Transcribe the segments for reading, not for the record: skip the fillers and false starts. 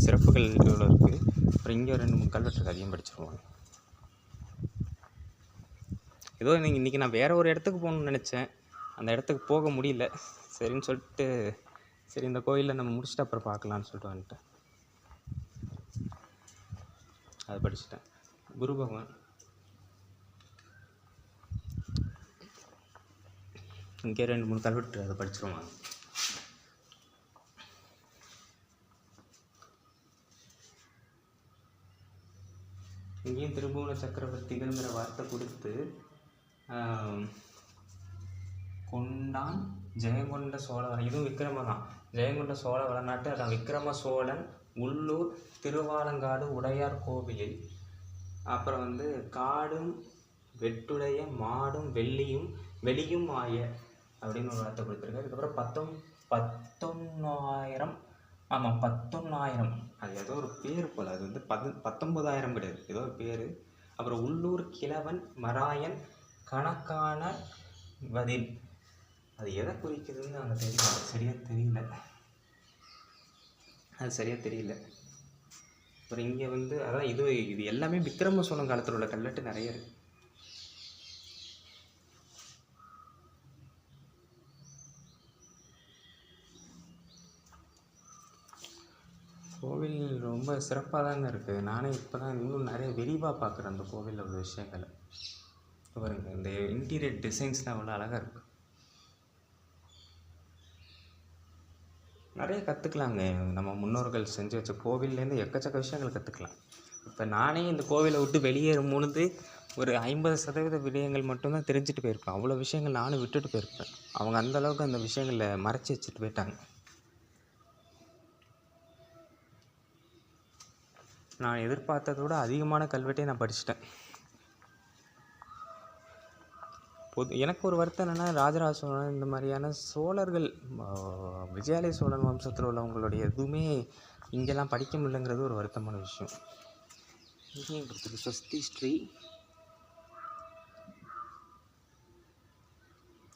சிறப்புகள் இவ்வளோ இருக்குது. அப்புறம் இங்கே 2-3 கல்வெட்டு இருக்குது, அதையும் படிச்சிருவாங்க. ஏதோ இன்றைக்கி நான் வேறு ஒரு இடத்துக்கு போகணுன்னு நினச்சேன், அந்த இடத்துக்கு போக முடியல. சரின்னு சொல்லிட்டு சரி இந்த கோயிலில் நம்ம முடிச்சுட்டு அப்புறம் பார்க்கலான்னு சொல்லிட்டு வந்துட்டேன். அதை படிச்சுட்டேன். குரு பகவான் இங்கே 2-3 கல்வெட்டு, அதை படிச்சிருவாங்க. இங்கேயும் திருபுவன சக்கரவர்த்திகள்ங்கிற வார்த்தை கொடுத்து கொண்டான் ஜெயங்கொண்ட சோழவரம். இதுவும் விக்ரம தான். ஜெயங்கொண்ட சோழ வளநாட்டு, அதான் விக்ரம சோழன் உள்ளூர் திருவாலங்காடு உடையார் கோவிலில். அப்புறம் வந்து காடும் வெட்டுடைய மாடும் வெளியும் ஆய அப்படின்னு ஒரு வார்த்தை கொடுத்துருக்காரு. அதுக்கப்புறம் 19,000, ஆமாம் 19,000, அது ஏதோ ஒரு பேர் போல், அது வந்து 19,000 கிடையாது, ஏதோ ஒரு பேர். அப்புறம் உள்ளூர் கிழவன் மராயன் கணக்கான பதில், அது எதை குறிக்குதுன்னு அங்கே சரியாக தெரியல. அப்புறம் இங்கே வந்து அதான் இது எல்லாமே விக்ரம சோழன் காலத்தில் உள்ள கல்வெட்டு நிறைய இருக்குது. கோவில் ரொம்ப சிறப்பாக தாங்க இருக்குது. நானே இப்போ தான் இன்னும் நிறைய விரிவாக பார்க்குறேன் அந்த கோவிலில் உள்ள விஷயங்களை. பாருங்க, இந்த இன்டீரியர் டிசைன்ஸ்லாம் அவ்வளோ அழகாக இருக்குது. நிறைய கற்றுக்கலாங்க. நம்ம முன்னோர்கள் செஞ்சு வச்ச கோவில்லேருந்து எக்கச்சக்க விஷயங்கள் கற்றுக்கலாம். இப்போ நானே இந்த கோவிலை விட்டு வெளியேறும் பொழுது ஒரு 50% விடயங்கள் மட்டும்தான் தெரிஞ்சுட்டு போயிருப்பேன். அவ்வளோ விஷயங்கள் நானும் விட்டுட்டு போயிருப்பேன். அவங்க அந்தளவுக்கு அந்த விஷயங்களில் மறைச்சி வச்சுட்டு போயிட்டாங்க. நான் எதிர்பார்த்ததை விட அதிகமான கல்வெட்டே நான் படிச்சுட்டேன். எனக்கு ஒரு வருத்தம் என்னென்னா, ராஜராஜ சோழன் இந்த மாதிரியான சோழர்கள், விஜயாலய சோழன் வம்சத்தில் உள்ளவங்களுடைய எதுவுமே இங்கெல்லாம் படிக்க முடியலைங்கிறது ஒரு வருத்தமான விஷயம். இங்கேயும் கொடுத்துருக்கு ஸ்வஸ்தி ஸ்ரீ.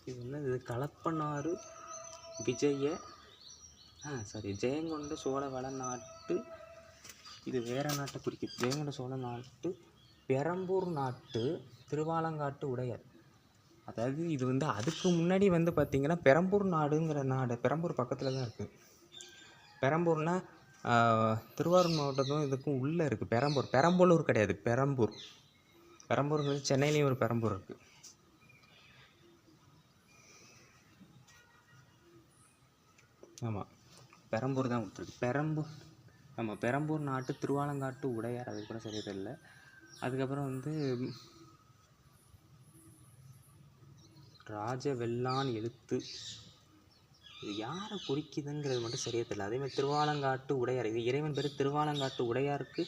இது என்னது? கலப்பனாறு ஜெயங்கொண்ட சோழ வளநாட்டு, இது வேற நாட்டை குறிக்குது. ஜெயங்கொண்ட சோழ நாட்டு பெரம்பூர் நாட்டு திருவாலங்காட்டு உடையார். அதாவது இது வந்து அதுக்கு முன்னாடி வந்து பார்த்திங்கன்னா பெரம்பூர் நாடுங்கிற நாடு பெரம்பூர் பக்கத்தில் தான் இருக்குது. பெரம்பூர்னால் திருவாரூர் மாவட்டத்தும் இதுக்கும் உள்ளே இருக்குது. பெரம்பலூர் கிடையாது, பெரம்பூருங்கிறது சென்னையிலையும் ஒரு பெரம்பூர் இருக்குது. ஆமாம், பெரம்பூர் தான் கொடுத்துருக்கு. பெரம்பூர் நாட்டு திருவாலங்காட்டு உடையார், அது கூட சரியாக தெரியல. அதுக்கப்புறம் வந்து ராஜவெல்லான் எழுத்து, இது யாரை குறிக்குதுங்கிறது மட்டும் சரியாக தெரியல. அதேமாதிரி திருவாலங்காட்டு உடையார், இது இறைவன் பேர் திருவாலங்காட்டு உடையாருக்கு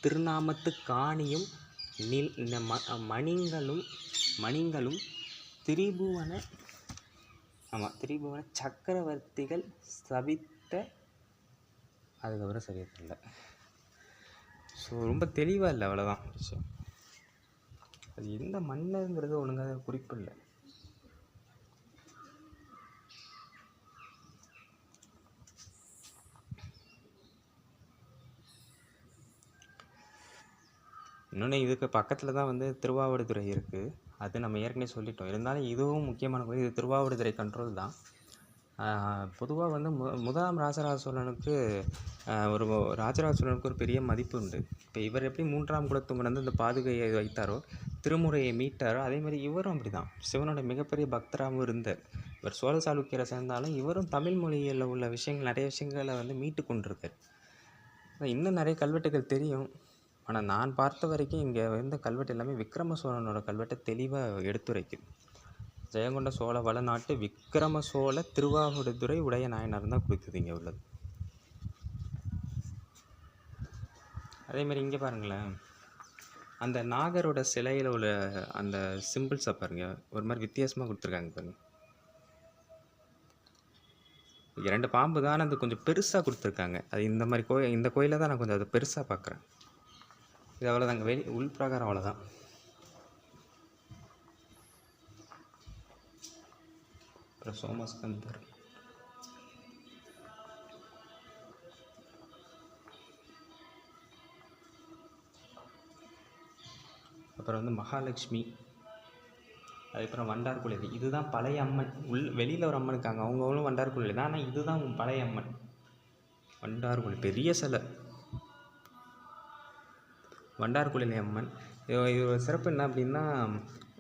திருநாமத்து காணியும் மணிங்களும் திரிபுவன சக்கரவர்த்திகள் சபித்த, அதுக்கப்புறம் சரியாக தெரியல. ஸோ ரொம்ப தெளிவாக இல்லை, அவ்வளோதான் விஷயம். அது எந்த மன்னருங்கிறது ஒழுங்காக குறிப்பு இல்லை. இன்னொன்று இதுக்கு பக்கத்தில் தான் வந்து திருவாவடுதுறை இருக்குது. அது நம்ம ஏற்கனவே சொல்லிட்டோம். இருந்தாலும் இதுவும் முக்கியமான கோயில். இது திருவாவடுதுறை கண்ட்ரோல் தான். பொதுவாக வந்து முதலாம் ராஜராஜ சோழனுக்கு ஒரு பெரிய மதிப்பு உண்டு. இப்போ இவர் எப்படி 3ஆம் குலோத்துங்கன் வந்து இந்த பாதுகையை வைத்தாரோ, திருமுறையை மீட்டாரோ, அதேமாதிரி இவரும் அப்படி தான் சிவனோட மிகப்பெரிய பக்தராகவும் இருந்தார். இவர் சோழ சாளுக்கியரை சேர்ந்தாலும் இவரும் தமிழ் மொழியில் உள்ள நிறைய விஷயங்களை வந்து மீட்டு கொண்டிருக்கார். இன்னும் நிறைய கல்வெட்டுகள் தெரியும். ஆனால் நான் பார்த்த வரைக்கும் இங்கே வந்து கல்வெட்டு எல்லாமே விக்ரம சோழனோட கல்வெட்டை தெளிவாக எடுத்துரைக்குது. ஜெயங்கொண்ட சோழ வளநாட்டு விக்ரம சோழ திருவாவடுதுறை உடைய நாயனார் தான் குறிக்குது இங்கே உள்ளது. அதேமாதிரி இங்கே பாருங்களேன், அந்த நாகரோட சிலையில் உள்ள அந்த சிம்பிள்ஸை பாருங்க, ஒரு மாதிரி வித்தியாசமாக கொடுத்துருக்காங்க பாருங்க. 2 பாம்பு தான், அது கொஞ்சம் பெருசாக கொடுத்துருக்காங்க. அது இந்த மாதிரி இந்த கோயிலில் தான் நான் கொஞ்சம் அதை பெருசாக பார்க்குறேன். இது அவ்வளோதாங்க, உள் பிரகாரம் அவ்வளோதான். அப்புறம் சோமஸ்கந்தர், அப்புறம் வந்து மகாலட்சுமி, அதுக்கப்புறம் வண்டார்குழலி. இதுதான் பழைய அம்மன். வெளியில் ஒரு அம்மன் இருக்காங்க, அவங்களும் வண்டார்குழலி தான். ஆனால் இதுதான் பழைய அம்மன் வண்டார்குழலி, பெரிய சிலை வண்டார்குழலி அம்மன். இது ஒரு சிறப்பு என்ன அப்படின்னா,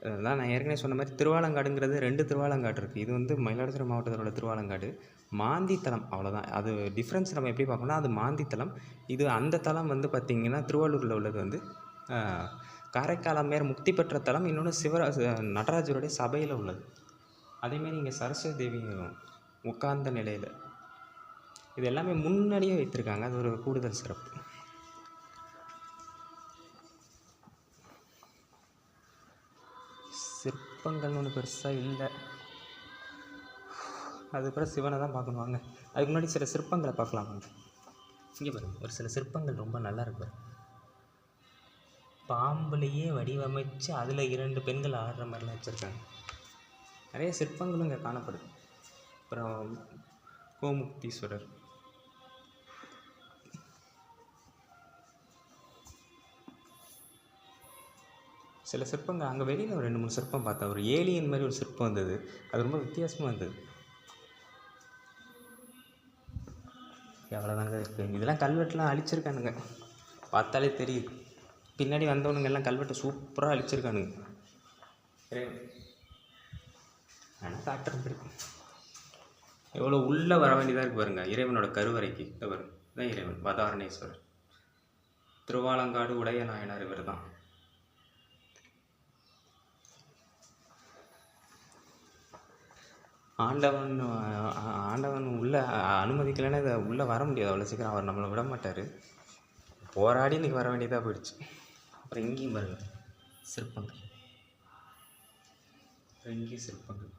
அதான் நான் ஏற்கனவே சொன்ன மாதிரி திருவாலங்காடுங்கிறது 2 திருவாலங்காடு இருக்குது. இது வந்து மயிலாடுதுறை மாவட்டத்தில் உள்ள திருவாலங்காடு, மாந்தித்தலம், அவ்வளோதான். அது டிஃப்ரென்ஸ் நம்ம எப்படி பார்க்கணும்னா, அது மாந்தித்தலம். இது அந்த தலம் வந்து பார்த்திங்கன்னா திருவாரூரில் உள்ளது வந்து காரைக்கால் அம்மையார் முக்தி பெற்ற தலம். இன்னொன்று நடராஜருடைய சபையில் உள்ளது. அதேமாரி இங்கே சரஸ்வதி தேவி உட்கார்ந்த நிலையில், இது எல்லாமே முன்னாடியே வைத்திருக்காங்க. அது ஒரு கூடுதல் சிறப்பு. சிற்பங்கள்னு ஒன்று பெருசாக இல்லை. அதுக்கப்புறம் சிவனை தான் பார்க்கணும் வாங்க. அதுக்கு முன்னாடி சில சிற்பங்களை பார்க்கலாம் வாங்க. இங்கே பாருங்கள், ஒரு சில சிற்பங்கள் ரொம்ப நல்லா இருக்கு. பாம்புலேயே வடிவமைச்சு அதில் 2 பெண்கள் ஆடுற மாதிரிலாம் வச்சுருக்காங்க. நிறைய சிற்பங்களும் இங்கே காணப்படுது. அப்புறம் கோமுக்தீஸ்வரர், சில சிற்பங்கள் அங்கே வெளியில் ஒரு 2-3 சிற்பம் பார்த்தேன். ஒரு ஏலியன் மாதிரி ஒரு சிற்பம் வந்தது, அது ரொம்ப வித்தியாசமாக இருந்தது. எவ்வளோதாங்க இருக்குது. இதெல்லாம் கல்வெட்டுலாம் அழிச்சிருக்கானுங்க, பார்த்தாலே தெரியுது. பின்னாடி வந்தவனுங்க எல்லாம் கல்வெட்டை சூப்பராக அழிச்சிருக்கானுங்க. ஆனால் காட்டுறது இருக்கும். எவ்வளோ உள்ளே வர வேண்டியதாக இருக்குது பாருங்க. இறைவனோட கருவறைக்கு வரும் தான் இறைவன் வதாரணேஸ்வரர். திருவாலங்காடு உடைய நாயனார் இவர் தான். ஆண்டவன் உள்ளே அனுமதிக்கலைன்னா இதை உள்ளே வர முடியாது அவ்வளோ சீக்கிரம். அவர் நம்மளை விட மாட்டார். போராடி இன்றைக்கி வர வேண்டியதாக போயிடுச்சு. அப்புறம் இங்கேயும் பாருங்கள் சிற்பங்கள், இங்கேயும் சிற்பங்கள்.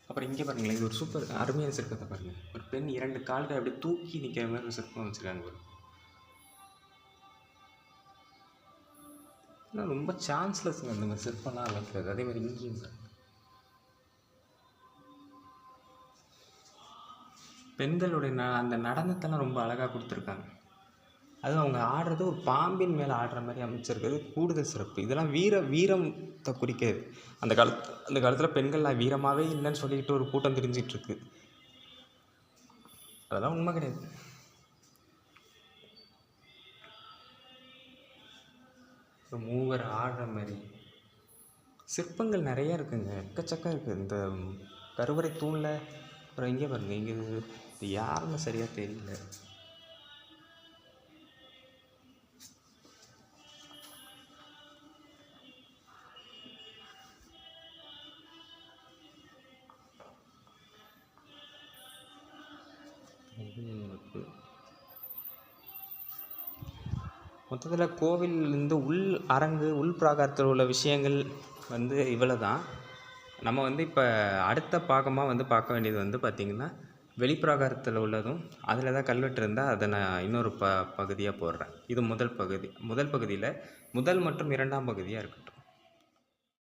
அப்புறம் இங்கே பாருங்களேன், இது ஒரு சூப்பர் அருமையான சிற்பத்தை பாருங்கள். ஒரு பெண் 2 கால்கள் அப்படியே தூக்கி நிற்கிற மாதிரி ஒரு சிற்பம் வச்சுருக்காங்க. ஆனால் ரொம்ப சான்ஸ்லெஸ்ங்க அந்த மாதிரி சிற்பம்லாம் அமைக்கிறது. அதே மாதிரி இங்கேயும் பெண்களுடைய அந்த நடனத்தெல்லாம் ரொம்ப அழகாக கொடுத்துருக்காங்க. அதுவும் அவங்க ஆடுறது ஒரு பாம்பின் மேலே ஆடுற மாதிரி அமைச்சிருக்கிறது கூடுதல் சிறப்பு. இதெல்லாம் வீரத்தை குறிக்கிறது. அந்த காலத்தில் பெண்கள்லாம் வீரமாகவே இல்லைன்னு சொல்லிக்கிட்டு ஒரு கூட்டம் தெரிஞ்சிட்ருக்கு. அதெல்லாம் உண்மை கிடையாது. மூவர் ஆடுற மாதிரி சிற்பங்கள் நிறையா இருக்குங்க, எக்கச்சக்கம் இருக்குது. இந்த கருவறை தூணில் அப்புறம் இங்கே பாருங்கள், இங்கே இது யாருன்னு சரியாக தெரியல. மொத்தத்தில் கோவில் இந்த உள் அரங்கு உள் பிராகாரத்தில் உள்ள விஷயங்கள் வந்து இவ்வளோ தான். நம்ம வந்து இப்போ அடுத்த பாகமாக வந்து பார்க்க வேண்டியது வந்து பார்த்திங்கன்னா வெளிப்பிராகாரத்தில் உள்ளதும், அதில் தான் கல்வெட்டு இருந்தால் அதை நான் இன்னொரு பகுதியாக போடுறேன். இது முதல் பகுதியில் முதல் மற்றும் 2ஆம் பகுதியாக இருக்கட்டும்.